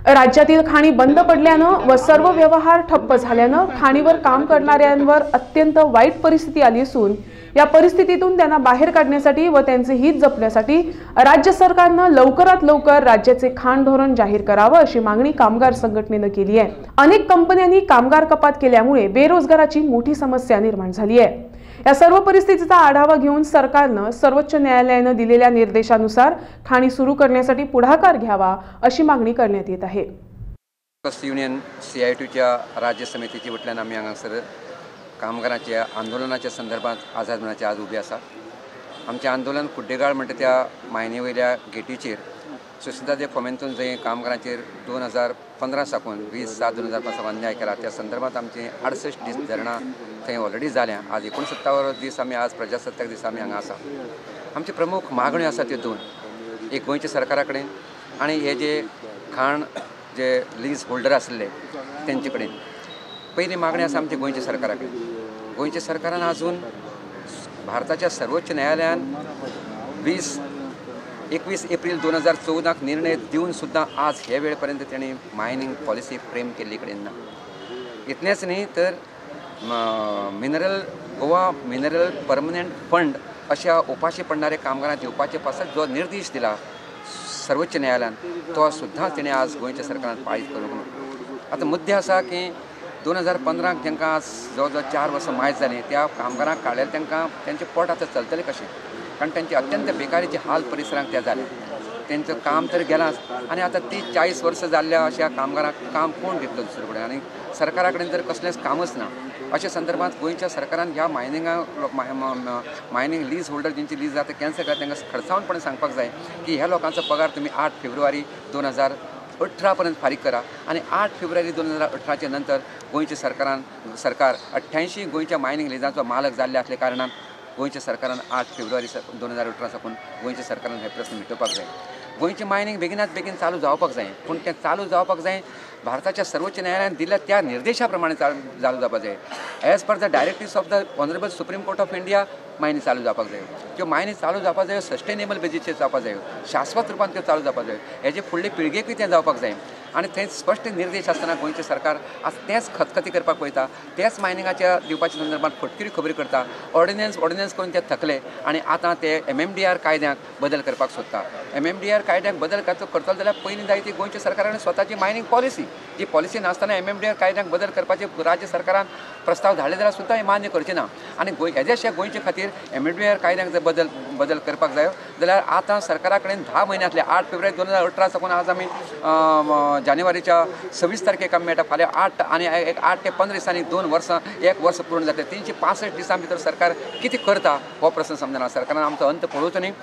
राज्यातील खाणी बंद पडल्यानं व सर्व व्यवहार ठप्प झाल्यानं खाणीवर काम करणाऱ्यांवर अत्यंत वाईट परिस्थिती आली असून या परिस्थितीतून त्यांना बाहेर काढण्यासाठी व त्यांचे हित जपण्यासाठी राज्य सरकारनं लवकरात लवकर राज्याचे खाण धोरण जाहीर करावं अशी मागणी कामगार संघटनेनं केली आहे। अनेक कंपन्यांनी कामगार कपात केल्यामुळे बेरोजगाराची मोठी समस्या निर्माण झाली आहे। या सर्व परिस्थितीचा आढावा घेऊन सरकारनं सर्वोच्च न्यायालयानं दिलेल्या निर्देशानुसार खाणी सुरू करण्यासाठी पुढाकार घ्यावा अशी मागणी करण्यात येत आहे। युनियन CITUच्या राज्य समितीची वटल्यान आम्ही हांगासर कामगारांच्या आंदोलनाच्या संदर्भात आझाद मैदानाचेर आज उबे आसा। आमचें आंदोलन कुड्डेगाळ म्हणटा त्या मायने वयल्या गेटीचेर सुशीलतादेव फोमेंतून जंय कामगारांचेर 2015 साकून 20/7/2005 साकून अन्याय केला त्या संदर्भात आमचे 68 दीस धरणां थंय ऑलरेडी जाल्या। आज 69 दीस आमी आज प्रजासत्ताक दीस आमी हांगा आसा। आमची प्रमुख मागण्यो आसा त्यो दोन, एक गोंयच्या सरकारा कडेन आनी हे जे खाण जे लीज होल्डर आसले तेंचे कडेन। पयली मागणी आसा आमची गोंयच्या सरकारा कडेन। गोंयच्या सरकारान अजून भारताच्या सर्वोच्च न्यायालयान 21 एप्रिल 2014 निर्णय दिवन सुद्दां आज हे वेळेपर्यंत तेणी मायनिंग पॉलिसी फ्रेम केल्ली कडेन ना। इतलेंच न्ही तर गोवा मिनरल परमनंट फंड अशा उपाशी पडणारे कामगारांक दिवपाचे पासत जो निर्देश दिला सर्वोच्च न्यायालयान तो सुद्दां तेणे आज गोंयच्या सरकारान पाळीत करूंक ना। आतां मुद्दे आसा की 2015 तांकां आज जवळ जवळ 4 वर्सां मायज जालीं, त्या कामगारांक काडलेले तांकां तेंचें पोट आतां चलतलें कशें, कारण तेंचे अत्यंत बेकारीचे हाल परिसरांत ते जाले। तेंचें काम तर गेलांच आनी आतां 30-40 वर्सां जाल्ल्या अशा कामगारांक काम कोण दितलो दुसरे कडेन, आनी सरकारा कडेन जर कसलेंच कामच ना अशा संदर्भात गोंयच्या सरकारान ह्या मायनिंग लीज होल्डर जेंची लीज जाता कॅन्सल केला तांकां खडसावनपणे सांगपाक जाय की ह्या लोकांचो पगार तुमी 8 फेब्रुवारी 2018 पर्यंत फारीक करा आनी 8 फेब्रुवारी 2018 नंतर गोंयच्या सरकार 88 गोंयच्या मायनिंग लिजांचो मालक जाल्ले असले कारणान गोंयच्या सरकारान 8 फेब्रुवारी 2018 साकून गोंयच्या सरकारान हे प्रश्न मिटोवपाक जाय। गोंयचें मायनिंग बेगिनात बेगीन चालू जावपाक जाय, पूण तें चालू जावपाक जाय भारताच्या सर्वोच्च न्यायालयान दिल्या त्या निर्देशा प्रमाणे चालू जावपाक जाय। As per the directives of the honourable supreme court of India Mayani चालू जावपाक जाय। त्यो मायनी चालू जावपाक जाय सस्टेनेबल बेजीसचेर जावपाक जाय, शाश्वत रुपान त्यो चालू जावपाक जाय, हेजे फुडले पिळगेकूय तें जावपाक जाय। आनी थंय स्पश्ट निर्देश आसतना गोंयचें सरकार आज तेंच खतखती करपाक पळयता, तेंच मायनिंगाच्या दिवपाच्या संदर्भात फटकिरी खबरी करता, ऑर्डिनन्स करून ते थकले आनी आतां ते MMDR कायद्याक बदल करपाक सोदता। MMDR कायद्याक बदल करतलो जाल्यार पयलीं जाय ती गोंयच्या सरकारान स्वताची मायनिंग पॉलिसी, जी पॉलिसी नासतना MMDR कायद्याक बदल करपाचे राज्य सरकारान प्रस्ताव धाडले जाल्यार सुद्दां हे मान्य करचे ना। आनी हेज्या गोंयचे खातीर MMDR कायद्याक जर बदल करपाक जायो जाल्यार आतां सरकारा कडेन 10 म्हयन्यांतले 8 फेब्रुवारी 2018 साकून आज आमी जानेवारीच्या 26 तारखेक आमी मेळटा, फाल्यां 8 आनी 8 ते 15 दिसांनी 2 वर्सां 1 वर्स पूर्ण जातले। 365 दिसां भितर सरकार कितें करता हो प्रश्न समजना। सरकारान आमचो अंत पळोवचो न्ही।